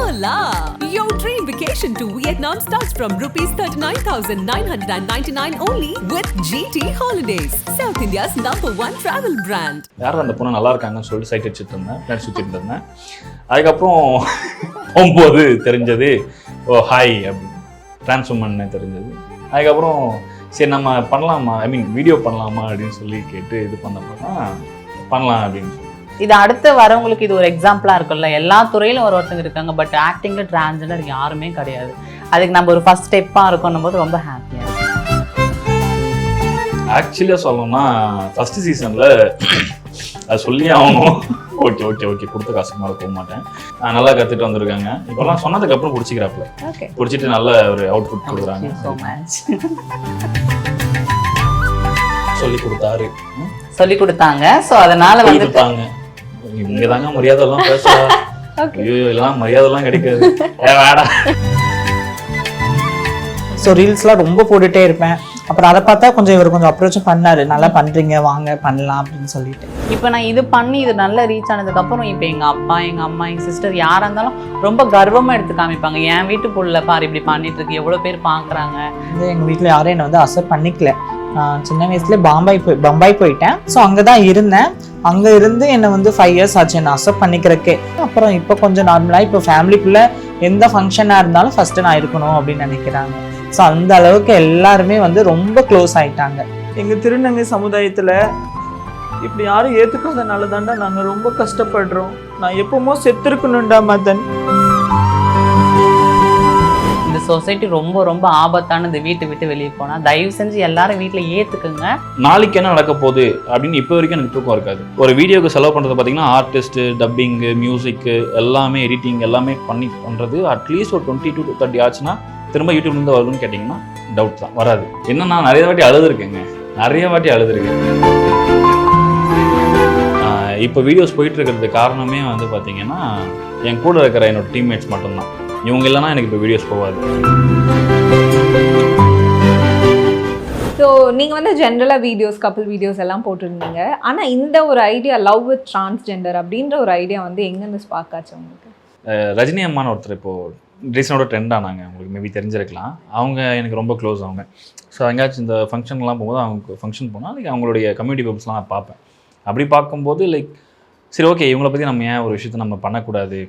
Hola! Your dream vacation to Vietnam starts from rupees 39,999 only with GT Holidays, South India's #1 travel brand. யாரும் அந்த பொண்ணு நல்லா இருக்காங்கன்னு சொல்லிட்டு சைட் அடிச்சுட்டு இருந்தேன், ஃப்ரெண்ட்ஸ் சுற்றிட்டு இருந்தேன். அதுக்கப்புறம் போகும்போது தெரிஞ்சது ஓ ஹாய் அப்படின்னு டிரான்ஸ்ஃபர்மன்னு தெரிஞ்சது. அதுக்கப்புறம் சரி நம்ம பண்ணலாமா, வீடியோ பண்ணலாமா அப்படின்னு சொல்லி கேட்டு இது பண்ணப்போ தான் பண்ணலாம் அப்படின்னு சொல்லி. இது அடுத்து வரவங்களுக்கு இது ஒரு எக்ஸாம்பிளா இருக்கும்ல, எல்லா துறையிலும் ஒருத்தங்க இருக்காங்க, பட் ஆக்டிங்ல டிரான்ஸ்ஜெண்டர் யாருமே கிடையாது. அதுக்கு நம்ம ஒரு ஃபர்ஸ்ட் ஸ்டெப்பா இருக்கணும் போது ரொம்ப ஹாப்பியா இருக்கு. ஆக்சுவலியாக சொல்லணும்னா ஃபர்ஸ்ட் சீசன்ல அது சொல்லி ஆகணும். ஓகே ஓகே ஓகே கொடுத்த காசுக்கு மேலே போக மாட்டேன். நல்லா கற்றுட்டு வந்திருக்காங்க. இப்போல்லாம் சொன்னதுக்கு அப்புறம் பிடிச்சிக்கிறாப்புல, பிடிச்சிட்டு நல்ல ஒரு அவுட்புட் கொடுக்குறாங்க. சொல்லி கொடுத்தாங்க. ஸோ அதனால வந்து இங்கே தாங்க மரியாதைலாம் பேசுவா. ஐயோ இதெல்லாம் மரியாதைலாம் கிடைக்காது. வேடா. ஸோ ரீல்ஸ்லாம் ரொம்ப போட்டுகிட்டே இருப்பேன். அப்புறம் அதை பார்த்தா இவர் கொஞ்சம் அப்ரோச்சும் பண்ணாரு, நல்லா பண்ணுறீங்க வாங்க பண்ணலாம் அப்படின்னு சொல்லிட்டு. இப்போ நான் இது பண்ணி இது நல்லா ரீச் ஆனதுக்கப்புறம் இப்போ எங்கள் அப்பா, எங்கள் அம்மா, எங்கள் சிஸ்டர் யாராக இருந்தாலும் ரொம்ப கர்வமாக எடுத்து காமிப்பாங்க. என் வீட்டு புள்ள பாரு இப்படி பண்ணிட்டு இருக்கு, எவ்வளோ பேர் பார்க்குறாங்க. எங்கள் வீட்டில் யாரும் என்னை வந்து அக்செப்ட் பண்ணிக்கல. சின்ன வயசுல பம்பாய் போயிட்டேன். ஸோ அங்கே தான் இருந்தேன். அங்கே இருந்து என்னை வந்து 5 years ஆச்சு என்னை அக்செப்ட் பண்ணிக்கிறக்கே. அப்புறம் இப்போ கொஞ்சம் நார்மலாக இப்போ ஃபேமிலிக்குள்ளே எந்த ஃபங்க்ஷனாக இருந்தாலும் ஃபஸ்ட்டு நான் இருக்கணும் அப்படின்னு நினைக்கிறாங்க. ஸோ அந்த அளவுக்கு எல்லாருமே வந்து ரொம்ப க்ளோஸ் ஆயிட்டாங்க. எங்கள் திருநங்கை சமுதாயத்தில் இப்படி யாரும் ஏற்றுக்காதனால தாண்டா நாங்கள் ரொம்ப கஷ்டப்படுறோம். நான் எப்பவுமோ செத்துருக்கணும்டா மதன். இந்த சொசைட்டி ரொம்ப ரொம்ப ஆபத்தானது. வீட்டை விட்டு வெளியே போனால் தயவு செஞ்சு எல்லாரும் வீட்டில் ஏற்றுக்குங்க. நாளைக்கு என்ன நடக்க போகுது அப்படின்னு இப்போ வரைக்கும் எனக்கு தூக்கம் இருக்காது. ஒரு வீடியோக்கு செலவு பண்ணுறது பார்த்தீங்கன்னா ஆர்டிஸ்ட்டு, டப்பிங்கு, மியூசிக்கு எல்லாமே, எடிட்டிங் எல்லாமே பண்ணுறது அட்லீஸ்ட் ஒரு 20 to 30 ஆச்சுன்னா திரும்ப யூடியூப்லேருந்து வருதுன்னு கேட்டிங்கன்னா டவுட் தான், வராது. என்னன்னா நிறைய வாட்டி அழுதுருக்கேங்க. இப்போ வீடியோஸ் போயிட்டு இருக்கிறதுக்கு காரணமே வந்து பார்த்தீங்கன்னா என் கூட இருக்கிற என்னோட டீம்மேட்ஸ் மட்டும்தான். இவங்க இல்லைன்னா எனக்கு இப்போ வீடியோஸ் போகாது. ஸோ நீங்கள் வந்து ஜென்ரலாக வீடியோஸ், கப்புள் வீடியோஸ் எல்லாம் போட்டிருந்தீங்க. ஆனால் இந்த ஒரு ஐடியா லவ் வித் டிரான்ஸ்ஜெண்டர் அப்படின்ற ஒரு ஐடியா வந்து எங்கேருந்து ஸ்பார்க் ஆச்சு உங்களுக்கு? ரஜினி அம்மான்னு ஒருத்தர் இப்போது ரீசனோட ட்ரெண்ட் ஆனாங்க, உங்களுக்கு மேபி தெரிஞ்சிருக்கலாம். அவங்க எனக்கு ரொம்ப க்ளோஸ் அவங்க. ஸோ எங்கேயாச்சும் இந்த ஃபங்க்ஷன்லாம் போகும்போது அவங்க ஃபங்க்ஷன் போனால் லைக் அவங்களுடைய கம்யூனிட்டி பீப்புள்ஸ்லாம் நான் பார்ப்பேன். அப்படி பார்க்கும்போது லைக் சரி ஓகே இவங்களை பற்றி நம்ம ஏன் ஒரு விஷயத்தை நம்ம பண்ணக்கூடாது.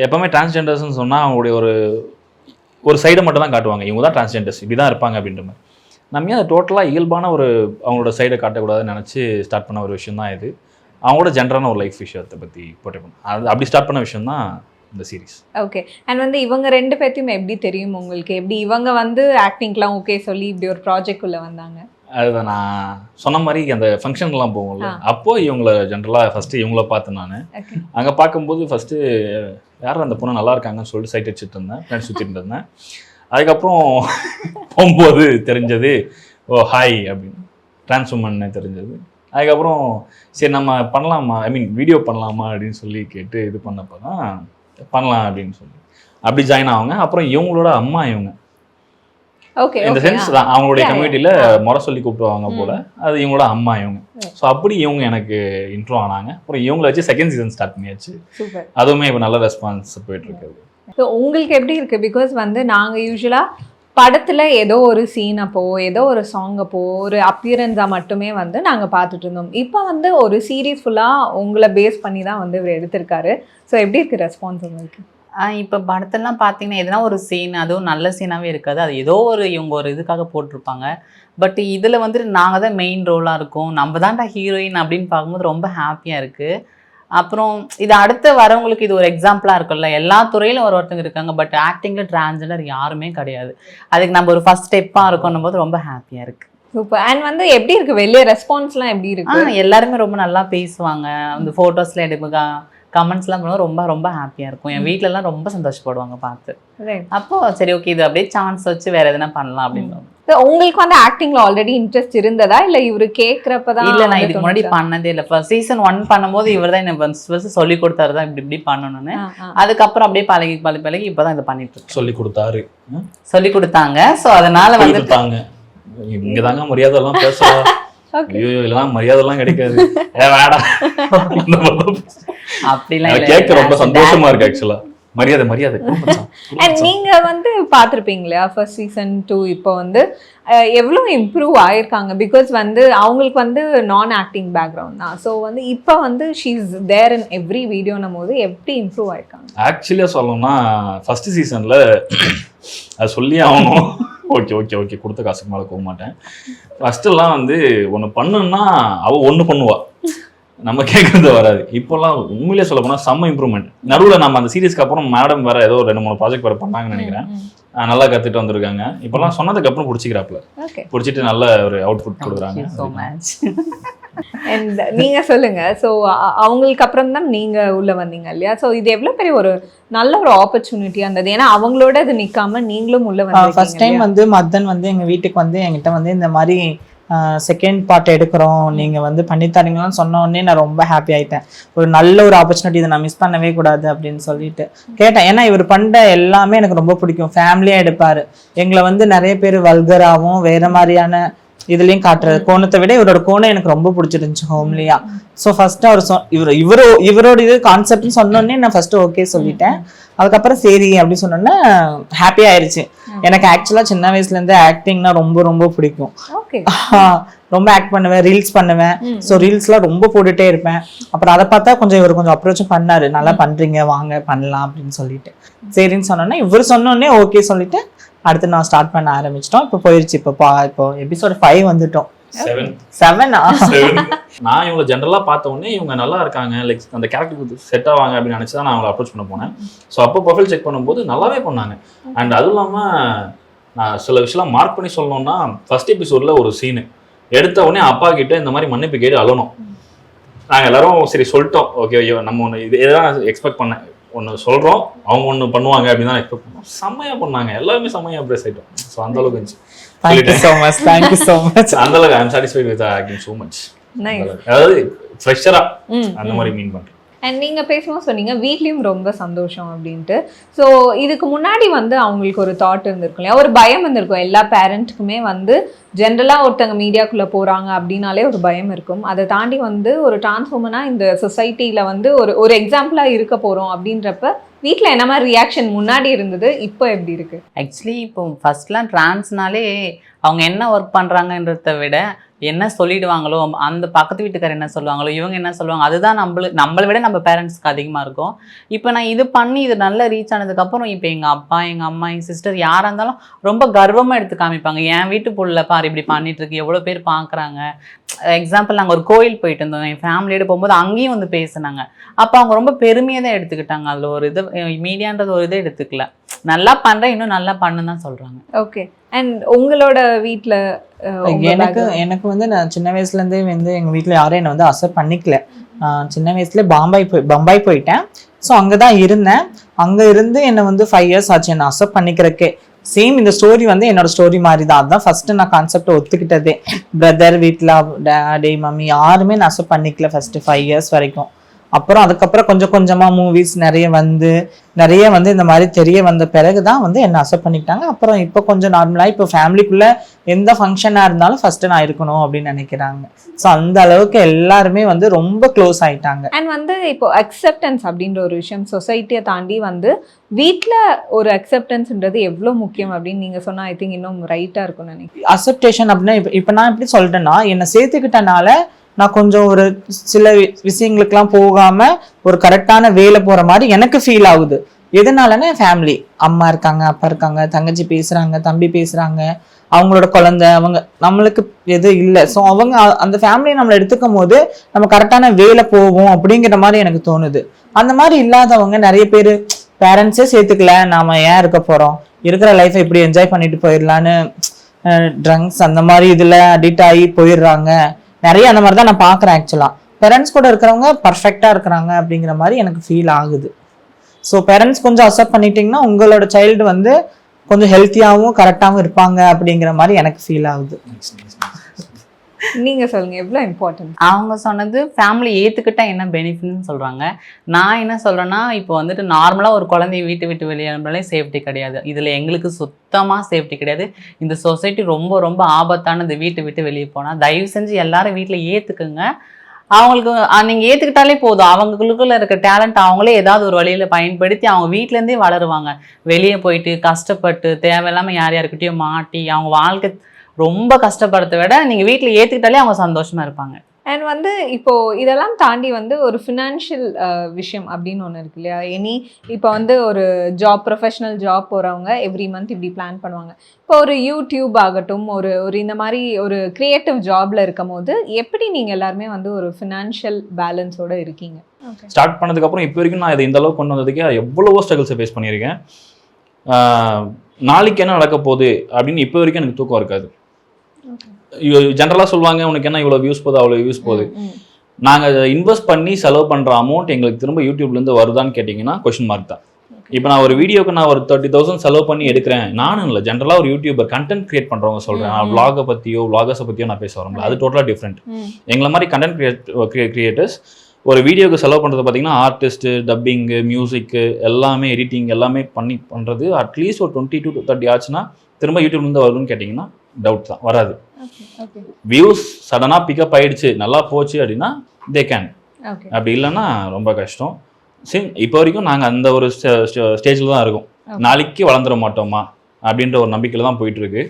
எப்போவுமே டிரான்ஸ்ஜெண்டர்ஸ்ன்னு சொன்னால் அவங்களுடைய ஒரு சைடை மட்டும் தான் காட்டுவாங்க. இவங்க தான் டிரான்ஸ்ஜெண்டர்ஸ், இப்படி தான் இருப்பாங்க அப்படின்ற மாதிரி. நம்ம ஏன் டோட்டலாக இயல்பான அவங்களோட சைடை காட்டக்கூடாதுன்னு நினச்சி ஸ்டார்ட் பண்ண ஒரு விஷயம் தான் இது. அவங்களோட ஜென்ரலான ஒரு லைஃப் விஷயத்தை பற்றி போட்டே அப்படி ஸ்டார்ட் பண்ண விஷயம் தான் இந்த சீரீஸ். ஓகே. அண்ட் வந்து இவங்க 2 பேர்த்தையும் எப்படி தெரியும் உங்களுக்கு? எப்படி இவங்க வந்து ஆக்டிங்லாம் ஓகே சொல்லி இப்படி ஒரு ப்ராஜெக்ட் உள்ள வந்தாங்க? அதுதான் நான் சொன்ன மாதிரி அந்த ஃபங்க்ஷனுக்குலாம் போகும்ல, அப்போ இவங்களை ஜென்ரலாக ஃபஸ்ட்டு இவங்கள பார்த்தேன். நான் அங்கே பார்க்கும்போது ஃபஸ்ட்டு யாரும் அந்த பொண்ணு நல்லா இருக்காங்கன்னு சொல்லிட்டு சைட் அடிச்சுட்டு இருந்தேன், ஃப்ரெண்ட்ஸ் சுற்றிட்டு இருந்தேன். அதுக்கப்புறம் போகும்போது தெரிஞ்சது ஓ ஹாய் அப்படின்னு டிரான்ஸ்ஃபர்மன்னு தெரிஞ்சது. அதுக்கப்புறம் சரி நம்ம பண்ணலாமா, வீடியோ பண்ணலாமா அப்படின்னு சொல்லி கேட்டு இது பண்ணப்போ தான் பண்ணலாம் அப்படின்னு சொல்லி அப்படி ஜாயின் ஆவாங்க. அப்புறம் இவங்களோட அம்மா இவங்க இந்த சென்ஸ் தான் அவங்களுடைய கம்யூனிட்டியில் முறை சொல்லி கூப்பிடுவாங்க போல, அது இவங்களோட அம்மா இவங்க. ஸோ அப்படி இவங்க எனக்கு இன்ட்ரோ ஆனாங்க. அப்புறம் இவங்களை வச்சு செகண்ட் சீசன் ஸ்டார்ட் பண்ணியாச்சு. அதுவுமே இப்போ நல்ல ரெஸ்பான்ஸ் போயிட்டு இருக்கு. ஸோ உங்களுக்கு எப்படி இருக்கு? பிகாஸ் வந்து நாங்கள் யூஸ்வலாக படத்தில் ஏதோ ஒரு சீனப்போ, ஏதோ ஒரு சாங்கப்போ, ஒரு அப்பியரன்ஸாக மட்டுமே வந்து நாங்கள் பார்த்துட்டு இருந்தோம். இப்போ வந்து ஒரு சீரீஸ் ஃபுல்லாக உங்களை பேஸ் பண்ணி தான் வந்து இவர் எடுத்திருக்காரு. ஸோ எப்படி இருக்குது ரெஸ்பான்ஸ் உங்களுக்கு? இப்போ படத்தெல்லாம் பார்த்தீங்கன்னா எதுனா ஒரு சீன், அதுவும் நல்ல சீனாகவே இருக்காது. அது ஏதோ இவங்க ஒரு இதுக்காக போட்டிருப்பாங்க. பட் இதில் வந்துட்டு நாங்கள் தான் மெயின் ரோலாக இருக்கோம், நம்ம தான்டா ஹீரோயின் அப்படின்னு பார்க்கும்போது ரொம்ப ஹாப்பியாக இருக்குது. அப்புறம் இது அடுத்து வரவங்களுக்கு இது ஒரு எக்ஸாம்பிளாக இருக்கும்ல, எல்லா துறையிலும் ஒருத்தங்க இருக்காங்க, பட் ஆக்டிங்கில் டிரான்ஸ்ஜெண்டர் யாருமே கிடையாது. அதுக்கு நம்ம ஒரு ஃபர்ஸ்ட் ஸ்டெப்பாக இருக்கணும் போது ரொம்ப ஹாப்பியாக இருக்குது. சூப்பர். அண்ட் வந்து எப்படி இருக்குது வெளியே ரெஸ்பான்ஸ்லாம் எப்படி இருக்குது? எல்லாருமே ரொம்ப நல்லா பேசுவாங்க. அந்த ஃபோட்டோஸில் எடுப்பாங்க, கமெண்ட்ஸ்லாம் பண்ணுவோம். ரொம்ப ரொம்ப ஹாப்பியாக இருக்கும். என் வீட்டிலலாம் ரொம்ப சந்தோஷப்படுவாங்க பார்த்து. அப்போ சரி ஓகே இது அப்படியே சான்ஸ் வச்சு வேற எதனா பண்ணலாம் அப்படின்னு. உங்களுக்கு வந்து ஆக்டிங்ல ஆல்ரெடி இன்ட்ரெஸ்ட் இருந்ததா இல்ல இவரு கேக்குறப்பதான்? இல்ல நான் இதுக்கு முன்னாடி பண்ணதே இல்ல. சீசன் 1 பண்ணும்போது இவர் தான் எனக்கு சொல்லி கொடுத்தாரு தான் இப்படி பண்ணணும்னு. அதுக்கப்புறம் அப்படியே பழகி இப்பதான் இதை பண்ணிட்டு இருக்கேன். சொல்லி கொடுத்தாங்க. ஸோ அதனால வந்து இங்கதாங்க மரியாதை எல்லாம் பேசுவா. ஐயோ இதெல்லாம் மரியாதைலாம் கிடைக்காது. அப்படிலாம் கேட்க ரொம்ப சந்தோஷமா இருக்கு ஆக்சுவலா. மரியாதை மரியாதை அண்ட் நீங்க வந்து பார்த்துருப்பீங்களா ஃபர்ஸ்ட் சீசன் 2 இப்போ வந்து எவ்வளோ இம்ப்ரூவ் ஆயிருக்காங்க. பிகாஸ் வந்து அவங்களுக்கு வந்து நான் ஆக்டிங் பேக்ரவுண்ட் தான். ஸோ வந்து இப்போ வந்து she is there in every வீடியோன்னும் போது எப்படி இம்ப்ரூவ் ஆயிருக்காங்க? ஆக்சுவலியாக சொல்லணும்னா ஃபர்ஸ்ட் சீசனில் அது சொல்லி ஆகணும். ஓகே ஓகே ஓகே கொடுத்த காசுக்கு மேலே போக மாட்டேன். ஃபஸ்ட்டெல்லாம் வந்து ஒன்று பண்ணுன்னா அவள் ஒன்று பண்ணுவா, நம்ம கேட்கறது வராது. இப்போல்லாம் உண்மையிலே சொல்ல போனால் செம்ம இம்ப்ரூவ்மெண்ட். நடுவில் நம்ம அந்த சீரியஸ்க்கு அப்புறம் மேடம் வேற ஏதோ 2-3 ப்ராஜெக்ட் வேறு பண்ணாங்கன்னு நினைக்கிறேன். நல்லா கற்றுட்டு வந்திருக்காங்க. இப்போல்லாம் சொன்னதுக்கு அப்புறம் பிடிச்சிக்கிறாப்புல, பிடிச்சிட்டு நல்ல ஒரு அவுட்புட் கொடுக்குறாங்க. அண்ட் நீங்க சொல்லுங்க. ஸோ அவங்களுக்கு அப்புறம் தான் நீங்க உள்ள வந்தீங்க இல்லையா? ஸோ இது எவ்வளவு பெரிய ஒரு நல்ல ஒரு ஆப்பர்ச்சுனிட்டியா இருந்தது. ஏன்னா அவங்களோட இது நிக்காம நீங்களும் உள்ள வந்து ஃபர்ஸ்ட் டைம் வந்து மதன் வந்து எங்க வீட்டுக்கு வந்து என்கிட்ட வந்து இந்த மாதிரி செகண்ட் பார்ட் எடுக்கிறோம், நீங்கள் வந்து பண்ணித்தரீங்களான்னு சொன்ன உடனே நான் ரொம்ப ஹாப்பி ஆகிட்டேன். ஒரு நல்ல ஒரு ஆப்பர்ச்சுனிட்டி, இதை நான் மிஸ் பண்ணவே கூடாது அப்படின்னு சொல்லிட்டு கேட்டேன். ஏன்னா இவர் பண்ணுற எல்லாமே எனக்கு ரொம்ப பிடிக்கும். ஃபேமிலியாக எடுப்பார். எங்களை வந்து நிறைய பேர் வல்கராகவும் வேறு மாதிரியான இதுலேயும் காட்டுறது கோணத்தை விட இவரோட கோணம் எனக்கு ரொம்ப பிடிச்சிருந்துச்சு, ஹோம்லியா. ஸோ ஃபர்ஸ்ட் அவர் இவரோட இது கான்செப்ட்னு சொன்னோடனே நான் ஃபர்ஸ்ட் ஓகே சொல்லிட்டேன். அதுக்கப்புறம் சரி அப்படின்னு சொன்னோன்னே ஹாப்பி ஆயிடுச்சு. எனக்கு ஆக்சுவலாக சின்ன வயசுலேருந்து ஆக்டிங்னா ரொம்ப ரொம்ப பிடிக்கும். ரொம்ப ஆக்ட் பண்ணுவேன், ரீல்ஸ் பண்ணுவேன். ஸோ ரீல்ஸ்லாம் ரொம்ப போட்டுட்டே இருப்பேன். அப்புறம் அதை பார்த்தா இவர் கொஞ்சம் அப்ரோச்சும் பண்ணாரு, நல்லா பண்றீங்க வாங்க பண்ணலாம் அப்படின்னு சொல்லிட்டு சரின்னு சொன்னோன்னே இவர் சொன்னோடனே ஓகே சொல்லிட்டு அடுத்து நான் ஸ்டார்ட் பண்ண ஆரம்பிச்சிட்டோம். இப்போ போயிடுச்சு. இப்போ எபிசோட் 5 வந்துட்டோம். 7 நான் இவங்களை ஜென்ரலாக பார்த்த உடனே இவங்க நல்லா இருக்காங்க, லைக் அந்த கேரக்டருக்கு செட் ஆவாங்க அப்படின்னு நினச்சி தான் நான் அவங்களை அப்ரோச் பண்ண போனேன். ஸோ அப்போ ப்ரொஃபைல் செக் பண்ணும்போது நல்லாவே பண்ணாங்க. அண்ட் அதுவும் இல்லாமல் நான் சில விஷயம்லாம் மார்க் பண்ணி சொல்லணும்னா, ஃபர்ஸ்ட் எபிசோடில் ஒரு சீனு எடுத்த உடனே அப்பா கிட்ட இந்த மாதிரி மன்னிப்பு கேட்டு அழணும். நாங்கள் எல்லாரும் சரி சொல்லிட்டோம், ஓகே நம்ம ஒன்று இதெல்லாம் எக்ஸ்பெக்ட் பண்ணேன், ஒன்று சொல்கிறோம் அவங்க ஒன்று பண்ணுவாங்க அப்படின்னு தான் எக்ஸ்பெக்ட் பண்ணோம். செம்மையாக பண்ணாங்க, எல்லாருமே செம்மையாக அப்ரேஸ் ஆகிட்டோம். ஸோ அந்த அளவுக்கு இருந்துச்சு. Thank you so much. Thank you so much. அந்த அளவுக்கு I am satisfied with acting so much. அதாவது ஃப்ரெஷரா அந்த மாதிரி மீன் பண்றேன். அண்ட் நீங்கள் பேசும்போது சொன்னீங்க வீட்லேயும் ரொம்ப சந்தோஷம் அப்படின்ட்டு. ஸோ இதுக்கு முன்னாடி வந்து அவங்களுக்கு ஒரு தாட் இருந்திருக்கும் இல்லையா, ஒரு பயம் இருந்திருக்கும். எல்லா பேரண்ட்டுக்குமே வந்து ஜென்ரலாக ஒருத்தங்க மீடியாக்குள்ளே போகிறாங்க அப்படின்னாலே ஒரு பயம் இருக்கும். அதை தாண்டி வந்து ஒரு டிரான்ஸ்ஃபார்மனாக இந்த சொசைட்டியில் வந்து ஒரு எக்ஸாம்பிளாக இருக்க போகிறோம் அப்படின்றப்ப வீட்டில் என்ன மாதிரி ரியாக்ஷன் முன்னாடி இருந்தது, இப்போ எப்படி இருக்கு? ஆக்சுவலி இப்போ ஃபர்ஸ்ட்லாம் ட்ரான்ஸ்னாலே அவங்க என்ன ஒர்க் பண்ணுறாங்கன்றத விட என்ன சொல்லிடுவாங்களோ, அந்த பக்கத்து வீட்டுக்காரர் என்ன சொல்லுவாங்களோ, இவங்க என்ன சொல்லுவாங்க, அதுதான் நம்மளை விட நம்ம பேரண்ட்ஸ்க்கு அதிகமாக இருக்கும். இப்போ நான் இது பண்ணி இது நல்லா ரீச் ஆனதுக்கப்புறம் இப்போ எங்கள் அப்பா, எங்கள் அம்மா, எங்கள் சிஸ்டர் யாராக இருந்தாலும் ரொம்ப கர்வமாக எடுத்து காமிப்பாங்க. என் வீட்டு புள்ள பாரு இப்படி பண்ணிட்டு இருக்கு, எவ்வளோ பேர் பார்க்குறாங்க. எக்ஸாம்பிள், நாங்கள் ஒரு கோயில் போயிட்டு இருந்தோம், என் ஃபேமிலியோட போகும்போது அங்கேயும் வந்து பேசுனாங்க. அப்போ அவங்க ரொம்ப பெருமையாக தான் எடுத்துக்கிட்டாங்க. அதில் ஒரு இது மீடியான்றது ஒரு இதை எடுத்துக்கல. நல்லா பண்ணுறேன், இன்னும் நல்லா பண்ணுன்னு தான் சொல்கிறாங்க. ஓகே. அண்ட் உங்களோட வீட்டில் எனக்கு வந்து நான் சின்ன வயசுலேருந்தே வந்து எங்கள் வீட்டில் யாரும் என்னை வந்து அக்செப்ட் பண்ணிக்கல. சின்ன வயசுல பம்பாய் போயிட்டேன். ஸோ அங்கே தான் இருந்தேன். அங்கே இருந்து என்னை வந்து 5 years ஆச்சு என்னை அக்செப்ட் பண்ணிக்கிறக்கே. சேம் இந்த ஸ்டோரி வந்து என்னோட ஸ்டோரி மாதிரி தான். அதுதான் ஃபர்ஸ்ட் நான் கான்செப்டை ஒத்துக்கிட்டதே. பிரதர், வீட்டில் டேடி, மம்மி யாருமே நான் அக்செப்ட் பண்ணிக்கல ஃபர்ஸ்ட் 5 years வரைக்கும். அப்புறம் அதுக்கப்புறம் கொஞ்சம் கொஞ்சமாக மூவிஸ் நிறைய வந்து இந்த மாதிரி தெரிய வந்த பிறகு தான் வந்து என்னை அக்செப்ட் பண்ணிக்கிட்டாங்க. அப்புறம் இப்போ கொஞ்சம் நார்மலாக இப்போ ஃபேமிலிக்குள்ளே எந்த ஃபங்க்ஷனாக இருந்தாலும் ஃபர்ஸ்ட் நான் இருக்கணும் அப்படின்னு நினைக்கிறாங்க. ஸோ அந்த அளவுக்கு எல்லாருமே வந்து ரொம்ப க்ளோஸ் ஆயிட்டாங்க. அண்ட் வந்து இப்போ அக்செப்டன்ஸ் அப்படின்ற ஒரு விஷயம் சொசைட்டியை தாண்டி வந்து வீட்டில் ஒரு அக்செப்டன்ஸ்ன்றது எவ்வளோ முக்கியம் அப்படின்னு நீங்கள் சொன்னால் ஐ திங்க் இன்னும் ரைட்டாக இருக்கும்னு நினைக்கிறேன். அக்செப்டேஷன் அப்படின்னா இப்போ நான் எப்படி சொல்லிட்டேன்னா, என்னை சேர்த்துக்கிட்டனால நான் கொஞ்சம் ஒரு சில விஷயங்களுக்கெல்லாம் போகாம ஒரு கரெக்டான வேலை போற மாதிரி எனக்கு ஃபீல் ஆகுது. எதனாலன்னா ஃபேமிலி, அம்மா இருக்காங்க, அப்பா இருக்காங்க, தங்கச்சி பேசுறாங்க, தம்பி பேசுறாங்க, அவங்களோட குழந்தை, அவங்க நம்மளுக்கு எது இல்லை. ஸோ அவங்க அந்த ஃபேமிலியை நம்மளை எடுத்துக்கும் போது நம்ம கரெக்டான வேலை போவோம் அப்படிங்கிற மாதிரி எனக்கு தோணுது. அந்த மாதிரி இல்லாதவங்க நிறைய பேர் பேரண்ட்ஸே சேர்த்துக்கல, நாம ஏன் இருக்க போறோம், இருக்கிற லைஃப்பை இப்படி என்ஜாய் பண்ணிட்டு போயிடலான்னு ட்ரங்க்ஸ் அந்த மாதிரி இதுல அடிக்ட் ஆகி போயிடுறாங்க. நிறைய அந்த மாதிரி தான் நான் பார்க்குறேன். ஆக்சுவலாக பேரண்ட்ஸ் கூட இருக்கிறவங்க பர்ஃபெக்டாக இருக்கிறாங்க அப்படிங்கிற மாதிரி எனக்கு ஃபீல் ஆகுது. ஸோ பேரண்ட்ஸ் கொஞ்சம் அக்செப்ட் பண்ணிட்டீங்கன்னா உங்களோட சைல்டு வந்து கொஞ்சம் ஹெல்த்தியாகவும் கரெக்டாகவும் இருப்பாங்க அப்படிங்கிற மாதிரி எனக்கு ஃபீல் ஆகுது. நீங்க சொல்லுங்க எவ்வளோ இம்பார்ட்டன்ட். அவங்க சொன்னது ஃபேமிலி ஏற்றுக்கிட்டா என்ன பெனிஃபிட்னு சொல்கிறாங்க. நான் என்ன சொல்கிறேன்னா, இப்போ வந்துட்டு நார்மலாக ஒரு குழந்தைய விட்டு வெளியே அனுப்பினாலே சேஃப்டி கிடையாது. இதில் எங்களுக்கு சுத்தமாக சேஃப்டி கிடையாது. இந்த சொசைட்டி ரொம்ப ரொம்ப ஆபத்தான. இந்த வீட்டை விட்டு வெளியே போனால் தயவு செஞ்சு எல்லாரும் வீட்டில் ஏற்றுக்குங்க. அவங்களுக்கு நீங்க ஏத்துக்கிட்டாலே போதும், அவங்களுக்குள்ள இருக்க டேலண்ட் அவங்களே ஏதாவது ஒரு வழியில பயன்படுத்தி அவங்க வீட்ல இருந்தே வளருவாங்க. வெளியே போயிட்டு கஷ்டப்பட்டு தேவையில்லாம யார் யாருக்கிட்டயும் மாட்டி அவங்க வாழ்க்கை ரொம்ப கஷ்டப்படுறத விட நீங்க வீட்டுல ஏத்துக்கிட்டாலே அவங்க சந்தோஷமா இருப்பாங்க. அண்ட் வந்து இப்போ இதெல்லாம் தாண்டி வந்து ஒரு ஃபினான்ஷியல் விஷயம் அப்படின்னு ஒன்று இருக்கு இல்லையா? இப்போ வந்து ஒரு ப்ரொஃபஷனல் ஜாப் போகிறவங்க எவ்ரி மந்த் இப்படி பிளான் பண்ணுவாங்க. இப்போ ஒரு யூடியூப் ஆகட்டும், ஒரு இந்த மாதிரி ஒரு கிரியேட்டிவ் ஜாப்ல இருக்கும் போது எப்படி நீங்கள் எல்லாருமே வந்து ஒரு ஃபினான்ஷியல் பேலன்ஸோட இருக்கீங்க? ஸ்டார்ட் பண்ணதுக்கப்புறம் இப்போ வரைக்கும் நான் இதை இந்த அளவுக்கு கொண்டு வந்ததுக்கே எவ்வளவோ ஸ்ட்ரகிள்ஸை ஃபேஸ் பண்ணியிருக்கேன். நாளைக்கு என்ன நடக்க போகுது அப்படின்னு இப்போ வரைக்கும் எனக்கு தூக்கம் இருக்காது. ஜென்ரலாக சொல்லுவாங்க, உனக்கு என்ன இவ்வளோ வியூஸ் போகுது அவ்வளோ வியூஸ் போகுது. நாங்கள் இன்வெஸ்ட் பண்ணி செலவு பண்ணுற அமௌண்ட் எங்களுக்கு திரும்ப யூடியூப்லேருந்து வருதான்னு கேட்டிங்கன்னா கொஷின் மார்க் தான். இப்போ நான் ஒரு வீடியோக்கு நான் ஒரு 30,000 செலவு பண்ணி எடுக்கிறேன், நானும் இல்லை, ஜென்ரலாக ஒரு யூடியூபர் கண்டென்ட் கிரியேட் பண்ணுறவங்க சொல்கிறேன். நான் விளாகை பற்றியோ விளாகர்ஸை பற்றியோ நான் பேச வரல, அது டோட்டலாக டிஃப்ரெண்ட். எங்களை மாதிரி கண்டென்ட் கிரியேட்டர்ஸ் ஒரு வீடியோக்கு செலவு பண்ணுறது பார்த்தீங்கன்னா ஆர்டிஸ்ட்டு, டப்பிங்கு, மியூசிக்கு எல்லாமே, எடிட்டிங் எல்லாமே பண்ணுறது அட்லீஸ்ட் ஒரு 20 to 30 ஆச்சுன்னா திரும்ப யூடியூப்லேருந்து வருதுன்னு கேட்டிங்கன்னா டவுட் தான், வராது. வியூஸ் சடனாக பிக்கப் ஆயிடுச்சு, நல்லா போச்சு அப்படின்னா தே கேன். அப்படி இல்லைன்னா ரொம்ப கஷ்டம். இப்போ வரைக்கும் நாங்கள் அந்த ஒரு ஸ்டேஜில் தான் இருக்கோம். நாளைக்கு வளர்ந்துட மாட்டோமா அப்படின்ற ஒரு நம்பிக்கையில் தான் போயிட்டுருக்கு.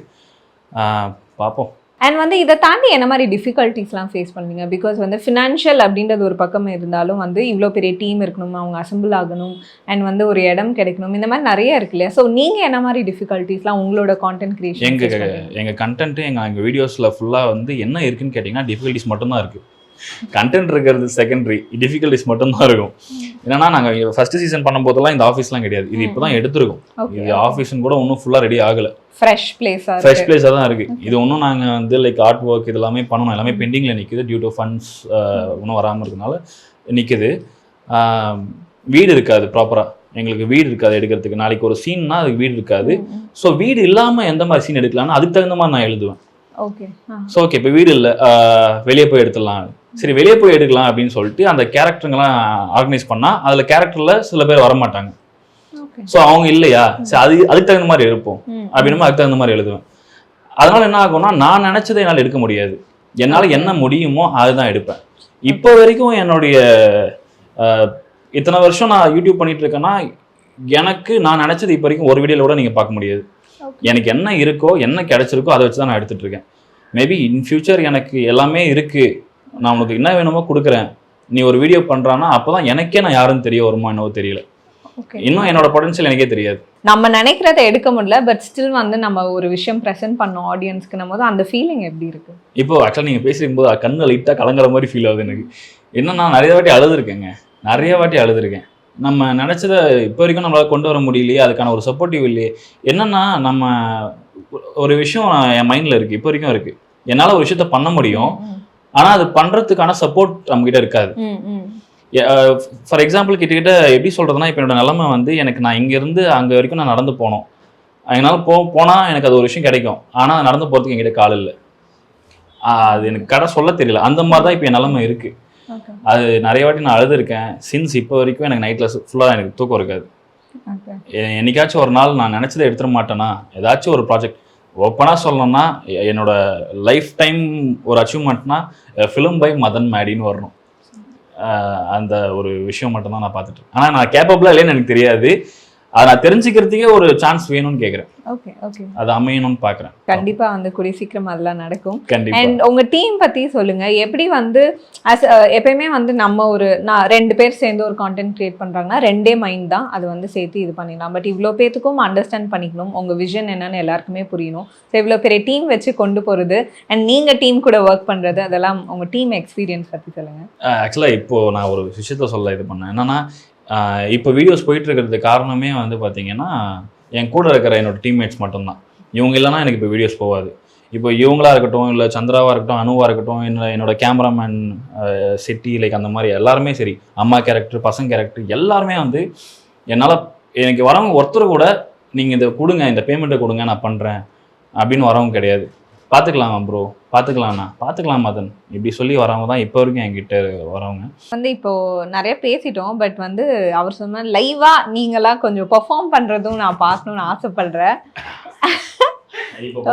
பார்ப்போம். அண்ட் வந்து இதை தாண்டி என்ன மாதிரி டிஃபிகல்ட்டிஸ்லாம் ஃபேஸ் பண்ணுவீங்க? பிகாஸ் வந்து ஃபினான்ஷியல் அப்படின்றது ஒரு பக்கம் இருந்தாலும் வந்து இவ்வளோ பெரிய டீம் இருக்கணும், அவங்க அசம்பிள் ஆகணும், அண்ட் வந்து ஒரு இடம் கிடைக்கணும், இந்த மாதிரி நிறைய இருக்கு இல்லையா? ஸோ நீங்கள் என்ன மாதிரி டிஃபிகல்ட்டிஸ்லாம் உங்களோட கான்டென்ட் கிரியேஷன்? எங்கள் கண்டென்ட்டு எங்கள் வீடியோஸில் ஃபுல்லாக வந்து என்ன இருக்குன்னு கேட்டிங்கன்னா டிஃபிகல்ட்டிஸ் மட்டும்தான் இருக்குது. கண்டென்ட் இருக்கிறது செகண்டரி, டிஃபிகல்ட்டிஸ் மட்டும்தான் இருக்கும். என்னன்னா நாங்கள் ஃபர்ஸ்ட் சீசன் பண்ணும்போதெல்லாம் இந்த ஆஃபீஸ்லாம் கிடையாது, இது இப்போ தான் எடுத்துருக்கோம். இது ஆஃபீஸ்ன்னு கூட ஒன்றும் ஃபுல்லாக ரெடி ஆகலை, ஃப்ரெஷ் பிளேஸாக தான் இருக்குது. இது ஒன்றும் நாங்கள் வந்து லைக் ஆர்ட் ஒர்க் இது எல்லாமே பண்ணணும், எல்லாமே பெண்டிங்கில் நிற்கிது. டியூ டு ஃபண்ட்ஸ் ஒன்றும் வராமல் இருக்கனால நிற்கிது. வீடு இருக்காது, ப்ராப்பராக எங்களுக்கு வீடு இருக்காது எடுக்கிறதுக்கு. நாளைக்கு ஒரு சீன்னா அதுக்கு வீடு இருக்காது. ஸோ வீடு இல்லாமல் எந்த மாதிரி சீன் எடுக்கலாம்னு அதுக்கு தகுந்த மாதிரி நான் எழுதுவேன். ஸோ ஓகே இப்போ வீடு இல்லை, வெளியே போய் எடுத்துடலாம், சரி வெளியே போய் எடுக்கலாம் அப்படின்னு சொல்லிட்டு அந்த கேரக்டருங்கெல்லாம் ஆர்கனைஸ் பண்ணால் அதில் கேரக்டரில் சில பேர் வரமாட்டாங்க. ஸோ அவங்க இல்லையா, சரி அதுக்கு தகுந்த மாதிரி எடுப்போம் அப்படின்னு அதுக்கு தகுந்த மாதிரி எழுதுவேன். அதனால என்ன ஆகும்னா நான் நினைச்சதை என்னால் எடுக்க முடியாது, என்னால் என்ன முடியுமோ அதுதான் எடுப்பேன். இப்போ வரைக்கும் என்னுடைய இத்தனை வருஷம் நான் யூடியூப் பண்ணிட்டு இருக்கேன்னா எனக்கு நான் நினைச்சது இப்போ வரைக்கும் ஒரு வீடியோல கூட நீங்கள் பார்க்க முடியாது. எனக்கு என்ன இருக்கோ என்ன கிடைச்சிருக்கோ அதை வச்சு தான் நான் எடுத்துட்டு இருக்கேன். மேபி இன் ஃபியூச்சர் எனக்கு எல்லாமே இருக்கு, நான் உனக்கு என்ன வேணுமோ கொடுக்குறேன், நீ ஒரு வீடியோ பண்றான்னா அப்போதான் எனக்கே நான் யாருன்னு தெரிய வருமா என்னவோ தெரியல. இன்னும் என்னோட பொட்டன்ஷியல் எனக்கே தெரியாது. நம்ம நினைக்கிறத எடுக்க முடியல, பட் ஸ்டில் வந்து நம்ம ஒரு விஷயம் ப்ரெசென்ட் பண்ணோம் ஆடியன்ஸ்க்கு போது அந்த ஃபீலிங் எப்படி இருக்கு? இப்போ ஆக்சுவலாக நீங்கள் பேசிருக்கும் போது கண்ணு லைட்டாக கலங்குற மாதிரி ஃபீல் ஆகுது எனக்கு. என்னன்னா நிறைய வாட்டி அழுதுருக்கேன். நம்ம நினைச்சதை இப்போ வரைக்கும் நம்மளால கொண்டு வர முடியலையே, அதுக்கான ஒரு சப்போர்ட்டிவ் இல்லையே. என்னன்னா நம்ம ஒரு விஷயம் என் மைண்ட்ல இருக்கு, இப்போ வரைக்கும் இருக்கு, என்னால் ஒரு விஷயத்த பண்ண முடியும், ஆனால் அது பண்றதுக்கான சப்போர்ட் நம்மகிட்ட இருக்காது. ஃபார் எக்ஸாம்பிள் கிட்டக்கிட்ட எப்படி சொல்றதுன்னா, இப்போ என்னோட நிலைமை வந்து எனக்கு நான் இங்கேருந்து அங்கே வரைக்கும் நான் நடந்து போனோம், என்னால் போனால் எனக்கு அது ஒரு விஷயம் கிடைக்கும், ஆனால் நடந்து போகிறதுக்கு என்கிட்ட கால் இல்லை. அது எனக்கு சொல்ல தெரியல, அந்த மாதிரி தான் இப்போ என் நிலைமை இருக்குது. அது நிறைய வாட்டி நான் அழுதுருக்கேன். சின்ஸ் இப்போ வரைக்கும் எனக்கு நைட்டில் ஃபுல்லாக எனக்கு தூக்கம் இருக்காது. என்னைக்காச்சும் ஒரு நாள் நான் நினச்சதை எடுத்துட மாட்டேன்னா, ஏதாச்சும் ஒரு ப்ராஜெக்ட் ஓப்பனாக சொல்லணும்னா என்னோட லைஃப் டைம் ஒரு அச்சீவ்மெண்ட்னா ஃபிலிம் பை மதன் மேடின்னு வரணும். அந்த ஒரு விஷயம் மட்டும்தான் நான் பார்த்துட்டு, ஆனால் நான் கேப்பபிளாக இல்லைன்னு எனக்கு தெரியாது. அதை நான் தெரிஞ்சுக்கிறதுக்கே ஒரு சான்ஸ் வேணும்னு கேட்குறேன். அது அமையணும்னு பார்க்குறேன். கண்டிப்பா வந்து கூடிய சீக்கிரம் அதெல்லாம் நடக்கும். கண்டிப்பா. அண்ட் உங்க டீம் பத்தி சொல்லுங்க, எப்படி வந்து எப்பயுமே வந்து நம்ம நான் 2 பேர் சேர்ந்து ஒரு கான்டென்ட் கிரியேட் பண்றாங்கன்னா 2 மைண்ட் தான், அது வந்து சேர்த்து இது பண்ணிடலாம். பட் இவ்வளோ பேத்துக்கும் அண்டர்ஸ்டாண்ட் பண்ணிக்கணும், உங்க விஷன் என்னன்னு எல்லாருக்குமே புரியணும். ஸோ இவ்வளோ பெரிய டீம் வச்சு கொண்டு போறது அண்ட் நீங்க டீம் கூட ஒர்க் பண்றது, அதெல்லாம் உங்க டீம் எக்ஸ்பீரியன்ஸ் பத்தி சொல்லுங்க. ஆக்சுவலாக இப்போ நான் ஒரு விஷயத்த சொல்ல இது பண்ணேன். என்னன்னா இப்போ வீடியோஸ் போயிட்டு இருக்கிறது காரணமே வந்து பார்த்தீங்கன்னா என் கூட இருக்கிற என்னோட டீம்மேட்ஸ் மட்டும்தான். இவங்க இல்லைனா எனக்கு இப்போ வீடியோஸ் போகாது. இப்போ இவங்களா இருக்கட்டும், இல்லை சந்திராவாக இருக்கட்டும், அனுவாக இருக்கட்டும், என்னோட கேமராமேன் சிட்டி லைக் அந்த மாதிரி எல்லாருமே சரி, அம்மா கேரக்டர், பசங்க கேரக்டர் எல்லாருமே வந்து என்னால் எனக்கு வரவங்க ஒருத்தர் கூட நீங்கள் இதை கொடுங்க, இந்த பேமெண்ட்டை கொடுங்க, நான் பண்ணுறேன் அப்படின்னு வரவங்க கிடையாது. பார்த்துக்கலாமா ப்ரோ, பார்த்துக்கலாம் மதன் இப்படி சொல்லி வரவங்க தான் இப்போ வரைக்கும் என்கிட்ட வரவங்க. வந்து இப்போ நிறைய பேசிட்டோம், பட் வந்து அவர் சொன்ன லைவா நீங்களா கொஞ்சம் பெர்ஃபார்ம் பண்றதும் நான் பார்க்கணும்னு ஆசைப்படுறேன்.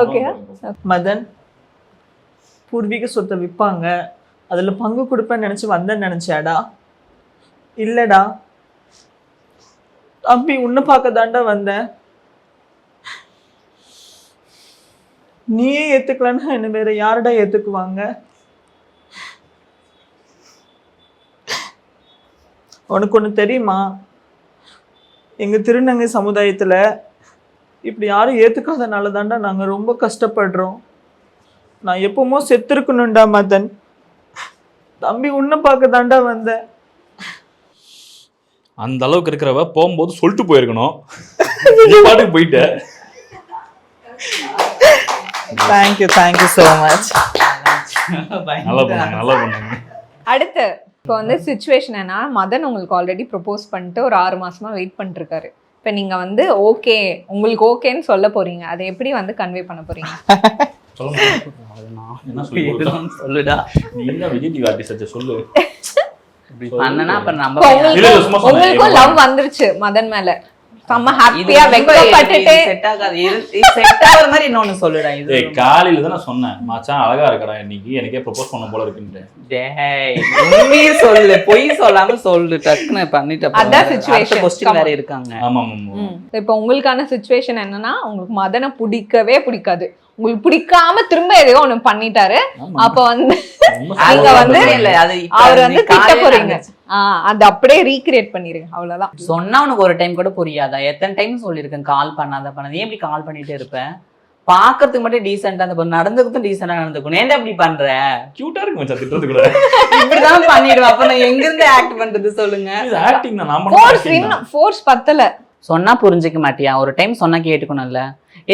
ஓகே மதன் பூர்வீக சொத்தை விற்பாங்க, அதுல பங்கு கொடுப்பேன்னு நினைச்சு வந்தேன்னு நினைச்சியாடா? இல்லடா தம்பி, உன்னை பார்க்க தாண்டா வந்தேன். நீயே ஏத்துக்கலன்னா என்ன வேற யாருடா ஏத்துக்குவாங்க? உனக்கு ஒண்ணு தெரியுமா, எங்க திருநங்கை சமுதாயத்துல இப்படி யாரும் ஏத்துக்காதனால தாண்டா நாங்க ரொம்ப கஷ்டப்படுறோம். நான் எப்பவுமோ செத்துருக்கணும்டா மதன். தம்பி, உன்னை பார்க்க தாண்டா வந்தேன். அந்த அளவுக்கு இருக்கிறவ போகும்போது சொல்லிட்டு போயிருக்கணும். நீ பாட்டுக்கு போயிட்ட. Thank you so much. நல்லா பண்ணாங்க. அடுத்து இப்போ வந்து சுச்சுவேஷன் என்ன, மதன் உங்களுக்கு ஆல்ரெடி ப்ரொபோஸ் பண்ணிட்டு ஒரு 6 மாசமா வெயிட் பண்ணிட்டு இருக்காரு. இப்போ நீங்க வந்து ஓகே, உங்களுக்கு ஓகேன்னு சொல்ல போறீங்க, அதை எப்படி வந்து கன்வே பண்ண போறீங்க? சொல்லுடா. நீ என்ன விஜய் டிவி ஆர்டிஸ்ட் சொல்லு. பண்ணனா அப்ப நம்ம உங்களுக்கும் லவ் வந்துருச்சு மதன் மேல, செம்ம ஹாப்பியா வெக்கப்பட்டுட்டு செட் ஆகாது. செட் ஆகுற மாதிரி இன்னொன்னு சொல்லுடா. இது காலையில தான் நான் சொன்னேன், மச்சான் அழகா இருக்கடா இன்னைக்கு, எனக்கே ப்ரொபோஸ் பண்ண போல இருக்குன்னு. டேய் உண்மையே சொல்லு, பொய் சொல்லாம சொல்லு. டக்குன்னு பண்ணிட்ட. அதான் சிச்சுவேஷன். क्वेश्चन வேற இருக்காங்க. ஆமா. இப்போ உங்களுக்கான சிச்சுவேஷன் என்னன்னா, உங்களுக்கு மதனை பிடிக்கவே பிடிக்காது, உங்களுக்கு பிடிக்காம திரும்ப எதையோ ஒண்ணு பண்ணிட்டாரு. அப்ப வந்து நீங்க வந்து அவர் வந்து திட்ட போறீங்க, அது அப்படியே ரீக்ரியேட் பண்ணிருங்க, அவ்வளவுதான். சொன்னா உனக்கு ஒரு டைம் கூட புரியாதா? எத்தனை டைம் சொல்லியிருக்கேன் கால் பண்ணாத பண்ணாத. ஏன் இப்படி கால் பண்ணிட்டே இருப்பேன்? பாக்கிறதுக்கு மட்டும் டீசெண்டா அந்த நடந்துக்கும், டீசெண்டா நடந்துக்கணும். ஏன்டா இப்படி பண்ற? கியூட்டா இருக்கு மச்சான், திட்டறது கூட இப்படிதான் பண்ணிடுவேன். அப்ப நான் எங்க இருந்து ஆக்ட் பண்றது சொல்லுங்க? இது ஆக்டிங் தான். நாம ஃபோர்ஸ் பத்தல. சொன்னா புரிஞ்சுக்க மாட்டியா? ஒரு டைம் சொன்னா கேட்டுக்கணும்ல.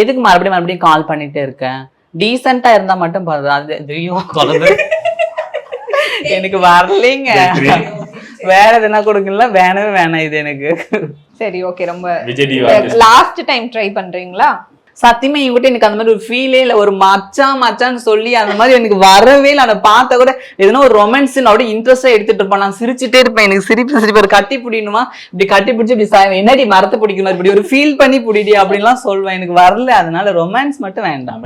எதுக்கு மறுபடியும் கால் பண்ணிட்டே இருக்கேன்? டீசெண்டா இருந்தா மட்டும் பாரு. அது எனக்கு வரலைங்க. வேற எதுனா கொடுக்கல, வேணவே வேணாம் இது எனக்கு. சரி ஓகே, ரொம்ப Vijay TV last time try பண்றீங்களா? சத்தியமா இவங்கிட்ட எனக்கு அந்த மாதிரி ஒரு ஃபீலே இல்லை. ஒரு மச்சான்னு சொல்லி அந்த மாதிரி எனக்கு வரவே இல்லை. அதை பார்த்த கூட எதுனா ஒரு ரொமான்ஸ் அப்படியே இன்ட்ரெஸ்டா எடுத்துட்டு இருப்பேன். நான் சிரிச்சுட்டே இருப்பேன். எனக்கு சிரிப்பு ஒரு கட்டி பிடிக்கணுமா, இப்படி கட்டி பிடிச்சி இப்படி சாய்வேன். என்னடி மரத்தை பிடிக்கணும், இப்படி ஒரு ஃபீல் பண்ணி பிடிடி அப்படின்லாம் சொல்லுவேன். எனக்கு வரல, அதனால ரொமான்ஸ் மட்டும் வேண்டாம்.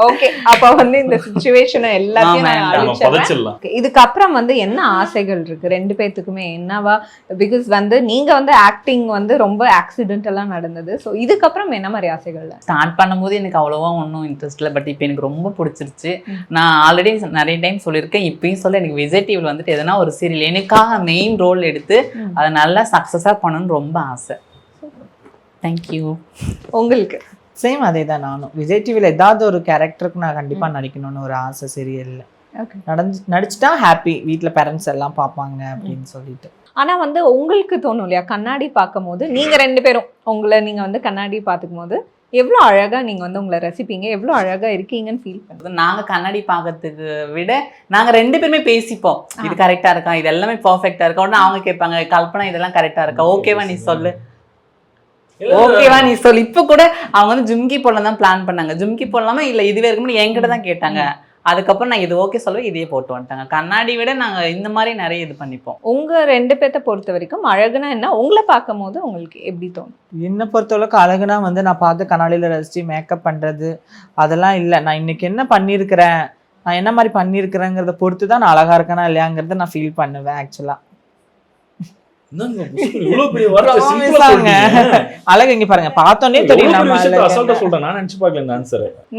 ஓகே, அப்ப வந்து இந்த சிச்சுவேஷனை எல்லாத்தையும் நான் அழிச்சிடுறேன். இதுக்கப்புறம் வந்து என்ன ஆசைகள் இருக்கு ரெண்டு பேத்துக்குமே என்னவா? பிகாஸ் வந்து நீங்க வந்து ஆக்டிங் வந்து ரொம்ப ஆக்சிடென்டலா நடந்தது. ஸோ இதுக்கப்புறம் என்ன மாதிரி ஆசைகள்? ஸ்டார்ட் பண்ணும்போது எனக்கு அவ்வளோவா ஒன்றும் இன்ட்ரெஸ்ட் இல்லை. பட் இப்போ எனக்கு ரொம்ப பிடிச்சிருச்சு. நான் ஆல்ரெடி நிறைய டைம் சொல்லியிருக்கேன், இப்பயும் சொல்ல, எனக்கு விஜய் டிவியில் வந்துட்டு எதனா ஒரு சீரியல் எனக்காக மெயின் ரோல் எடுத்து அதை நல்லா சக்ஸஸாக பண்ணணும்னு ரொம்ப ஆசை. தேங்க்யூ. உங்களுக்கு? சேம் அதே தான். நானும் விஜய் டிவியில் ஏதாவது ஒரு கேரக்டருக்கு நான் கண்டிப்பாக நடிக்கணும்னு ஒரு ஆசை. சீரியல்ல நடிச்சுட்டா ஹாப்பி, வீட்டில் பேரண்ட்ஸ் எல்லாம் பார்ப்பாங்க அப்படின்னு சொல்லிட்டு. ஆனா வந்து உங்களுக்கு தோணும் இல்லையா, கண்ணாடி பார்க்கும் போது நீங்க ரெண்டு பேரும் உங்களை நீங்க வந்து கண்ணாடி பார்த்துக்கும் போது எவ்வளோ அழகா நீங்க வந்து உங்களை ரசிப்பீங்க, எவ்வளோ அழகா இருக்கீங்கன்னு ஃபீல் பண்ணுறது? நாங்க கண்ணாடி பார்க்கறதுக்கு விட நாங்க ரெண்டு பேருமே பேசிப்போம். இது கரெக்டா இருக்கா, இது எல்லாமே பர்ஃபெக்டா இருக்கா. உடனே அவங்க கேட்பாங்க, கல்பனா இதெல்லாம் கரெக்டா இருக்கா, ஓகேவா நீ சொல்லு, ஓகேவா நீ சொல்லு. இப்ப கூட அவங்க வந்து ஜும்கி போடலாம் தான் பிளான் பண்ணாங்க. ஜும்கி போடலாமா இல்ல இதுவே இருக்கும்னு என்கிட்ட தான் கேட்டாங்க. அதுக்கப்புறம் நான் இது ஓகே சொல்லுவேன், இதையே போட்டு வந்துட்டாங்க. கண்ணாடி விட நாங்க இந்த மாதிரி நிறைய இது பண்ணிப்போம். உங்க ரெண்டு பேர்த்த பொறுத்த வரைக்கும் அழகுனா என்ன, உங்களை பார்க்கும் போது உங்களுக்கு எப்படி தோணும்? என்னை பொறுத்தளவுக்கு அழகுனா வந்து நான் பார்த்து கண்ணாடியில் ரசித்து மேக்கப் பண்ணுறது அதெல்லாம் இல்லை. நான் இன்னைக்கு என்ன பண்ணியிருக்கிறேன், நான் என்ன மாதிரி பண்ணியிருக்கிறேங்கிறத பொறுத்து தான் நான் அழகா இருக்கேனா இல்லையாங்கிறத நான் ஃபீல் பண்ணுவேன் ஆக்சுவலாக. அழகு இங்க பாருங்க, பார்த்தோன்னே தெரியும்.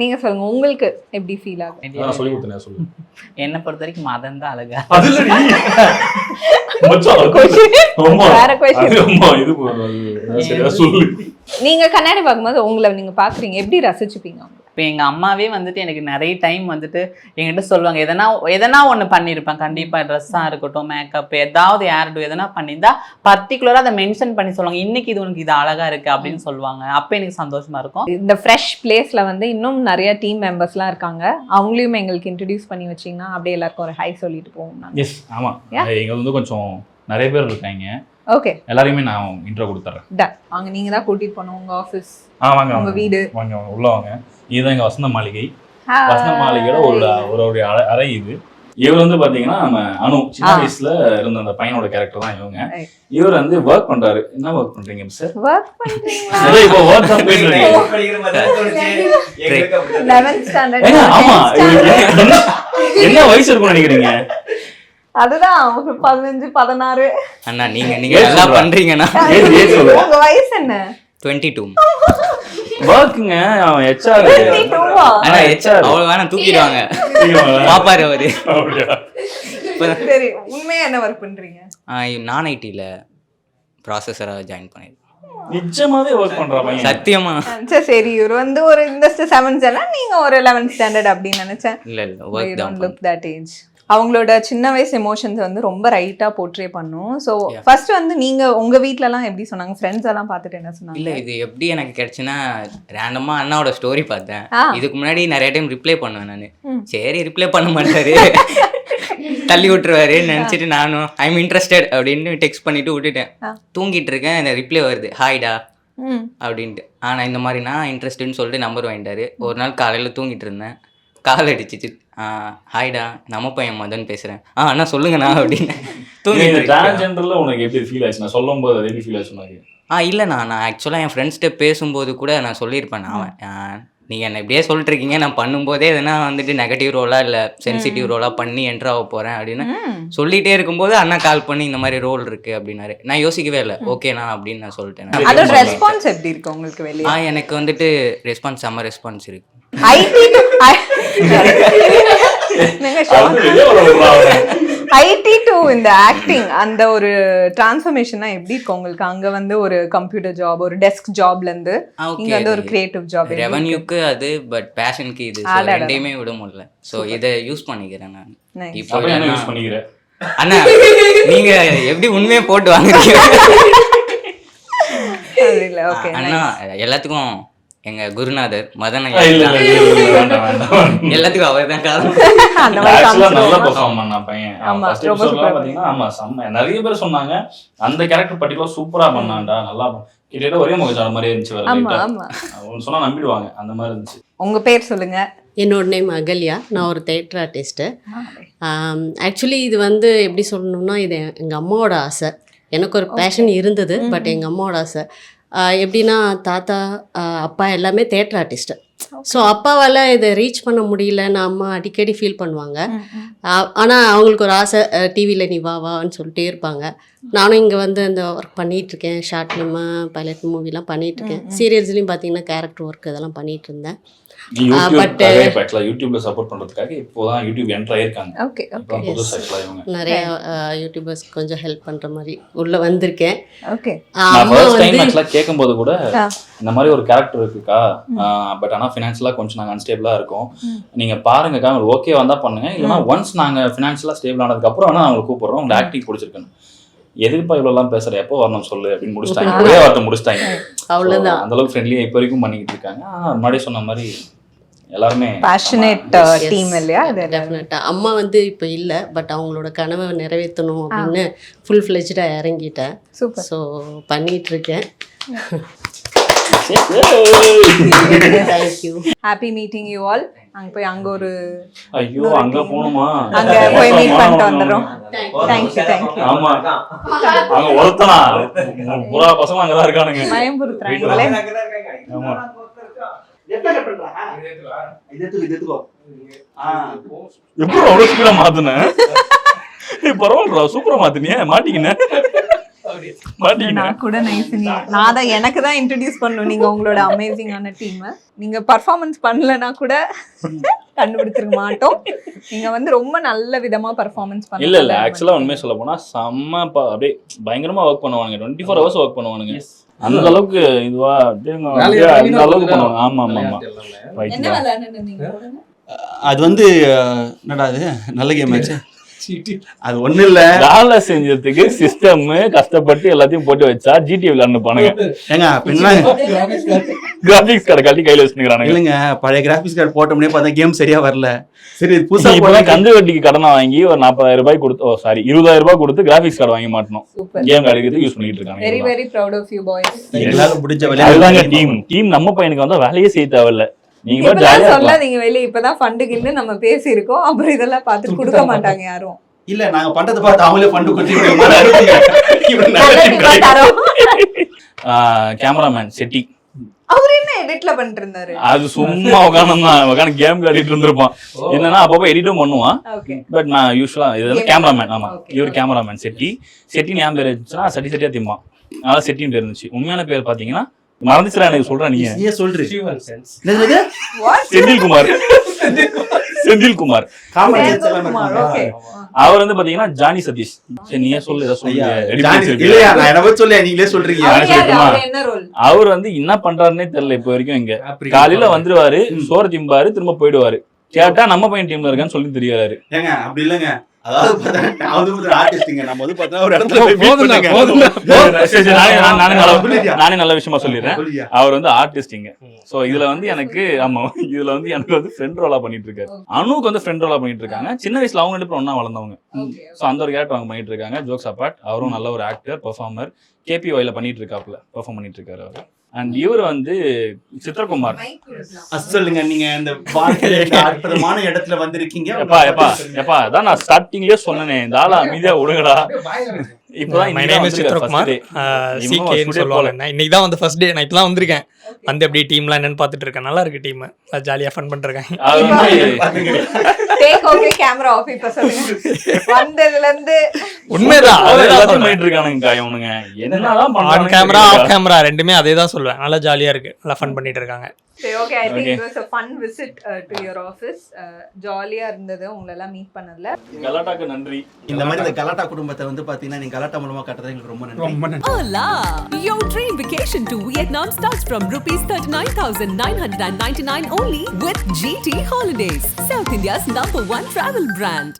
நீங்க சொல்லுங்க, உங்களுக்கு எப்படி ஃபீல் ஆகும்? என்ன பொறுத்த வரைக்கும் மதன் தான் அழகா. நீங்க கண்ணாடி பார்க்கும்போது உங்களை நீங்க பாக்குறீங்க, எப்படி ரசிச்சுப்பீங்க? இப்போ எங்கள் அம்மாவே வந்துட்டு எனக்கு நிறைய டைம் வந்துட்டு என்கிட்ட சொல்லுவாங்க, எதனா ஒன்று பண்ணியிருப்பேன் கண்டிப்பாக. ட்ரெஸ்ஸாக இருக்கட்டும், மேக்கப், ஏதாவது ஏர்டு எதனா பண்ணியிருந்தா பர்டிகுலராக அதை மென்ஷன் பண்ணி சொல்லுவாங்க, இன்னைக்கு இது உனக்கு இது அழகா இருக்கு அப்படின்னு சொல்லுவாங்க. அப்போ எனக்கு சந்தோஷமா இருக்கும். இந்த ஃப்ரெஷ் பிளேஸ்ல வந்து இன்னும் நிறைய டீம் மெம்பர்ஸ்லாம் இருக்காங்க, அவங்களையும் எங்களுக்கு இன்ட்ரடியூஸ் பண்ணி வச்சிங்கன்னா அப்படியே எல்லாருக்கும் ஒரு ஹை சொல்லிட்டு போவோம். எஸ் ஆமாம், எங்க வந்து கொஞ்சம் நிறைய பேர் இருக்காங்க. ஓகே, எல்லாரையுமே நான் இன்ட்ரோ கொடுத்துறேன். வாங்க, நீங்க தான் கூட்டிட்டு போனோம் உங்க ஆஃபீஸ். வாங்க, உங்க வீடு வாங்க, உள்ள வாங்க. இதுதான் எங்க வசந்த மாளிகை. வசந்த மாளிகையோட ஒரு அறை இது. இவர் வந்து பாத்தீங்கன்னா நம்ம அனு சின்ன வயசுல இருந்த அந்த பையனோட கேரக்டர் தான் இவங்க. இவர் வந்து ஒர்க் பண்றாரு. என்ன ஒர்க் பண்றீங்க சார்? ஒர்க் பண்றீங்களா? இப்போ ஒர்க் தான் போயிட்டு இருக்கீங்க. 11th standard. ஆமா, என்ன வயசு இருக்கும்னு நினைக்கிறீங்க? அதுதான் ஒரு 15 16. அண்ணா நீங்க நல்லா பண்றீங்கண்ணா. உங்க வயசு என்ன? 22. ஒர்க்குங்க, அவன் HR. 22வா? அண்ணா HR அவ்வளவு வேணா தூக்கிடுவாங்க. பாப்பாரு அவரு. சரி, உண்மையா என்ன ஒர்க் பண்றீங்க? நான் ஐடில ப்ராசஸரா ஜாயின் பண்ணிருக்கேன். நிஜமாவே ஒர்க் பண்ற பையன். சத்தியமா? சரி, இவர் வந்து ஒரு இந்த 7th ஸ்டாண்டர்ட், நீங்க ஒரு 11th ஸ்டாண்டர்ட் அப்படின்னு நினைச்சேன். இல்ல ஒர்க் தான். Look that age. அவங்களோட சின்ன வயசு எமோஷன்ஸ் வந்து ரொம்ப ரைட்டா போர்ட்ரே பண்ணும். ஸோ ஃபர்ஸ்ட் வந்து நீங்க உங்க வீட்ல எல்லாம் எப்படி சொன்னாங்க? ஃப்ரெண்ட்ஸ் எல்லாம் பார்த்துட்டு என்ன சொன்னாங்க? இல்ல இது எப்படி எனக்கு கிடைச்சுன்னா, ரேண்டமா அண்ணாவோட ஸ்டோரி பார்த்தேன். இதுக்கு முன்னாடி நிறைய டைம் ரிப்ளை பண்ணுவேன் நானு. சரி ரிப்ளை பண்ண மாட்டாரு, தள்ளி விட்டுருவாரு நினைச்சிட்டு நானும் ஐம் இன்ட்ரெஸ்டட் அப்படின்னு டெக்ஸ்ட் பண்ணிட்டு விட்டுட்டேன். தூங்கிட்டு இருக்கேன், இந்த ரிப்ளை வருது, ஹாய்டா அப்படின்ட்டு. ஆனா இந்த மாதிரி நான் இன்ட்ரெஸ்ட்னு சொல்லிட்டு நம்பர் வாங்கிட்டாரு. ஒரு நாள் காலையில தூங்கிட்டு இருந்தேன், கால் அடிச்சிச்சு. ஹாய்டா, நம்ம பையன் மதன் பேசுறேன். அண்ணா சொல்லுங்கண்ணா அப்படின்னு தூங்கிட்டு. டிரான்ஸ்ஜெண்டர்ல உனக்கு எப்படி ஃபீல் ஆச்சு? நான் சொல்லும் போது எப்படி ஃபீல் ஆச்சு உனக்கு? இல்லைண்ணா, நான் ஆக்சுவலாக என் ஃப்ரெண்ட்ஸ்கிட்ட பேசும்போது கூட நான் சொல்லியிருப்பேன். அவன் நீங்கள் என்ன இப்படியே சொல்லிட்டு இருக்கீங்க, நான் பண்ணும்போதே எதுனா வந்துட்டு நெகட்டிவ் ரோலாக இல்லை சென்சிட்டிவ் ரோலாக பண்ணி என்ட்ரு ஆக போகிறேன் அப்படின்னு சொல்லிகிட்டே இருக்கும்போது அண்ணா கால் பண்ணி இந்த மாதிரி ரோல் இருக்குது அப்படின்னாரு. நான் யோசிக்கவே இல்லை, ஓகேண்ணா அப்படின்னு நான் சொல்லிட்டேன். அதோட ரெஸ்பான்ஸ் எப்படி இருக்கு உங்களுக்கு வெளியே? எனக்கு வந்துட்டு ரெஸ்பான்ஸ் செம்ம ரெஸ்பான்ஸ் இருக்கு. ஐடி டு இந்த ஆக்டிங் அந்த ஒரு டிரான்ஸ்ஃபர்மேஷனா எப்படி இருக்கு உங்களுக்கு? அங்க வந்து ஒரு கம்ப்யூட்டர் ஜாப், ஒரு டெஸ்க் ஜாப்ல இருந்து இங்க வந்து ஒரு கிரியேட்டிவ் ஜாப். ரெவென்யூக்கு அது, பட் பேஷனுக்கு இது ரெண்டையுமே விட முடியல. ஸோ இதை யூஸ் பண்ணிக்கிறேன் நான். இப்போ யூஸ் பண்ணிக்கிறேன். அண்ணா நீங்க எப்படி உண்மையை போட்டு வாங்குறீங்க? அண்ணா எல்லாத்துக்கும் எங்க குருநாதர் மதன் எல்லாத்துக்கும் அவர் தான் காரணம். நல்லா பெர்ஃபார்ம் பண்ண பையன். ஃபர்ஸ்ட் எபிசோட்ல பாத்தீங்கன்னா ஆமா செம்ம, நிறைய பேர் சொன்னாங்க அந்த கேரக்டர் பர்టిక్యులர் சூப்பரா பண்ணான்டா, நல்லா கிட்டத்தட்ட ஒரே முகச்சான மாதிரி இருந்துச்சு. அவங்க சொன்னா நம்பிடுவாங்க, அந்த மாதிரி இருந்துச்சு. உங்க பேர் சொல்லுங்க. என்னோட நேம் அகல்யா, நான் ஒரு தேட்டர் ஆர்டிஸ்ட்டு. ஆக்சுவலி இது வந்து எப்படி சொல்லணும்னா, இது எங்கள் அம்மாவோட ஆசை. எனக்கு ஒரு பேஷன் இருந்தது, பட் எங்கள் அம்மாவோட ஆசை. எப்படின்னா தாத்தா அப்பா எல்லாமே தேட்டர் ஆர்டிஸ்ட்டு. ஸோ அப்பாவால் இதை ரீச் பண்ண முடியலன்னு அம்மா அடிக்கடி ஃபீல் பண்ணுவாங்க. ஆனால் அவங்களுக்கு ஒரு ஆசை, டிவியில் நீ வான்னு சொல்லிட்டே இருப்பாங்க. நானும் இங்கே வந்து இந்த ஒர்க் பண்ணிகிட்ருக்கேன், ஷார்ட் ஃபிலிமு, பைலட் மூவிலாம் பண்ணிகிட்ருக்கேன். சீரியல்ஸ்லேயும் பார்த்தீங்கன்னா கேரக்டர் ஒர்க் இதெல்லாம் பண்ணிகிட்டு இருந்தேன். யூடியூப்ல சப்போர்ட் பண்றதுக்காக இப்போதான் யூடியூப் என்டர் ஆயிருக்காங்க. ஓகே நிறைய யூடியூபர்ஸ் கொஞ்சம் ஹெல்ப் பண்ற மாதிரி உள்ள வந்திருக்கேன். ஓகே நான் ஃபர்ஸ்ட் டைம் ஆக்சுவலா கேட்கும்போது கூட இந்த மாதிரி ஒரு கேரக்டர் இருக்குக்கா, பட் ஆனா ஃபினான்ஷியலா கொஞ்சம் நாங்க அன்ஸ்டேபிளா இருக்கோம், நீங்க பாருங்கக்கா, உங்களுக்கு ஓகே வந்தா பண்ணுங்க, இல்லைன்னா ஒன்ஸ் நாங்க ஃபினான்ஷியலா ஸ்டேபிள் ஆனதுக்கு அப்புறம் வேணா நாங்களை கூப்பிடுறோம், உங்களுக்கு ஆக்டிங் பிடிச்சிருக்குன்னு. எதுக்குப்பா இவ்வளோலாம் பேசுற, எப்போ வரணும் சொல்லு அப்படின்னு முடிச்சிட்டாங்க. ஒரே வார்த்தை முடிச்சிட்டாங்க. அவ்வளவுதான். அந்த அளவுக்கு ஃப்ரெண்ட்லியா இப்போ வரைக்கும் பண்ணிக்கிட்டு இருக்காங்க. முன்னாடி சொன்ன மாதிரி எல்லாருமே பேஷனேட் டீம் இல்லையா? டெஃபினட்டா. அம்மா வந்து இப்போ இல்லை, பட் அவங்களோட கனவை நிறைவேற்றணும் அப்படின்னு ஃபுல் ஃப்ளெஜ்டாக இறங்கிட்டேன். சூப்பர். ஸோ பண்ணிட்டு இருக்கேன். Thank you. Happy meeting you all. அங்க ஒரு ஐயோ அங்க போணுமா? அங்க போய் மீட் பண்ணிட்டு வந்துறோம். தேங்க்யூ. ஆமா அங்க ஒருத்தனா புறா பசங்க அங்க தான் இருக்கானுங்க. மயம்புறுத்துறாங்களே. ஆமா எப்படி அவ்வளவு ஸ்பீடா மாத்துன? பரவாயில்ல சூப்பரா மாத்துனியே. மாட்டிக்கின நான் கூட நைஸ். நான் தான் எனக்கு தான் இன்ட்ரோடியூஸ் பண்ணணும். நீங்க உங்களோட அமேசிங்கான டீம் நீங்க பர்ஃபார்மன்ஸ் பண்ணலனா கூட கண்டுபிடிச்சிருக்க மாட்டோம். நீங்க வந்து ரொம்ப நல்ல விதமா பர்ஃபார்மன்ஸ் பண்ணீங்க. இல்ல ஆக்சுவலா உண்மையை சொல்ல போனா செம்ம அப்படியே பயங்கரமா ஒர்க் பண்ணுவாங்க. 24 hours ஒர்க் பண்ணுவானுங்க. அந்த அளவுக்கு இதுவா அந்த அளவுக்கு பண்ணுவாங்க. ஆமா ஆமா ஆமா. என்ன விளையாடுனீங்க நீங்க? அது வந்து என்னடா அது நல்ல கேம் ஆச்சு. அது ஒண்ணு இல்ல, வேலை செஞ்சதுக்கு சிஸ்டம் கஷ்டப்பட்டு எல்லாத்தையும் போட்டு வச்சா ஜிடி விளையாண்டு பானுங்க. ஏங்க பின்ன கிராபிக்ஸ் கார்டு கட்டி கையில வச்சுக்கிறானுங்க. இல்லைங்க, பழைய கிராபிக்ஸ் கார்டு போட்டோம்னே பார்த்தா கேம் சரியா வரல. சரி புதுசா இப்ப கந்து வட்டிக்கு கடனை வாங்கி ஒரு 40,000 கொடுத்து 20,000 கொடுத்து கிராபிக்ஸ் கார்டு வாங்கி மாட்டணும். கேம் விளையாடுறதுக்கு யூஸ் பண்ணிட்டு இருக்காங்க. Very proud of you boys. எல்லாரும் முடிஞ்ச விளையாடுறாங்க. டீம் நம்ம பையனுக்கு வந்தா வேலையே செய்ய தேவையில்ல. நீங்க இப்பதான் ஜாலியா சொல்லாதீங்க வெளியே, இப்பதான் ஃபண்டுக்குன்னு நம்ம பேசியிருக்கோம். அப்புறம் இதெல்லாம் பார்த்துட்டு கொடுக்க மாட்டாங்க யாரும். இல்ல நாங்க பண்றதை பார்த்து அவங்களே ஃபண்டு கொடுத்து கேமராமேன் செட்டி அவர் என்ன எடிட்ல பண்ணிட்டு இருந்தாரு? அது சும்மா உட்காந்து கேம் விளையாடிட்டு இருந்திருப்பான். என்னன்னா அப்பப்போ எடிட்டும் பண்ணுவான். ஓகே. பட் நான் யூஸ்வலா இது கேமராமேன். ஆமா, இவர் கேமராமேன் செட்டி ஞாபகம் பேர் இருந்துச்சுன்னா சட்டி சட்டியா திம்பான். அதனால செட்டின்னு பேர் இருந்துச்சு. உண்மையான பேர் பாத்தீங்கன்னா மறந்துச்சுல, எனக்கு சொல்றேன் நீங்க. நீயே சொல்றீ. செந்தில்குமார் ஓகே. அவர் வந்து பாத்தீங்கன்னா ஜானி சதீஷ். சரி நீயே சொல்லு, ஏதோ சொல்லு. இல்லையா நான் என்ன சொல்ல நீங்களே சொல்றீங்க. அவர் என்ன ரோல்? அவர் வந்து என்ன பண்றாருன்னே தெரியல இப்போ வரைக்கும். இங்க காலையில வந்துருவாரு, சோறு திம்பாரு, திரும்ப போயிடுவாரு. கேட்டா நம்ம பையன் டீம்ல இருக்கான்னு சொல்லி தெரியாது. ஏங்க அப்படி இல்லங்க, அதாவது பார்த்தா நான் வந்து ஒரு ஆர்டிஸ்ட்ங்க, நம்ம வந்து பார்த்தா ஒரு இடத்துல போய் மீட் பண்ணுங்க. நானே நல்ல விஷயமா சொல்லிடுறேன். அவர் வந்து ஆர்டிஸ்டிங்க. சோ இதுல வந்து எனக்கு வந்து ஃப்ரெண்ட் ரோலா பண்ணிட்டு இருக்காரு. அனுக்கு வந்து ஃப்ரெண்ட் ரோலா பண்ணிட்டு இருக்காங்க. சின்ன வயசுல அவங்க 2 பேரும் ஒண்ணா வளர்ந்தவங்க. சோ அந்த ஒரு கேரக்டர் அவங்க பண்ணிட்டு இருக்காங்க. ஜோக்ஸ் அபார்ட், அவரும் நல்ல ஒரு ஆக்டர், பெர்ஃபார்மர். KPYல பண்ணிட்டு இருக்காப்ல, பெர்ஃபார்ம் பண்ணிட்டு இருக்காரு அவர். அண்ட் இவர் வந்து சித்ரகுமார். சொல்லுங்க, நீங்க இந்த அற்புதமான இடத்துல வந்திருக்கீங்க. எப்பா அதான் நான் ஸ்டார்டிங்லயே சொன்னேனே, இந்த ஆள அமைதியா விடுங்கடா. இப்பதான் My name is சித்ரகுமார். CKன்னு சொல்லுவாங்க. இன்னைக்கு தான் வந்து ஃபர்ஸ்ட் டே. நான் இப்பதான் வந்திருக்கேன். வந்து எப்படி டீம்லாம் என்னன்னு பார்த்துட்டு இருக்கேன். நல்லா இருக்கு டீம், ஜாலியா ஃபன் பண்றாங்க. Take okay camera off. இப்ப சொல்லுங்க, வந்ததுல இருந்து உண்மைதான் எல்லாத்தையும் பண்ணிட்டு இருக்கானுங்க இவனுங்க. என்னதான் ஆன் கேமரா ஆஃப் கேமரா ரெண்டுமே அதே தான் சொல்லுவேன். நல்லா ஜாலியா இருக்கு, நல்லா ஃபன் பண்ணிட்டு இருக்காங்க. சரி okay. I think it was a fun visit to your office. ஜாலியா இருந்தது உங்களை எல்லாம் மீட் பண்ணல. கலாட்டாக்கு நன்றி. இந்த மாதிரி இந்த கலாட்டா குடும்பத்தை வந்து பாத்தீங்கன்னா நீங்க கலாட்டா மூலமா காட்டுறது எங்களுக்கு ரொம்ப நன்றி. Hola! Your dream vacation to Vietnam starts from rupees 39,999 only with GT Holidays, South India's #1 travel brand.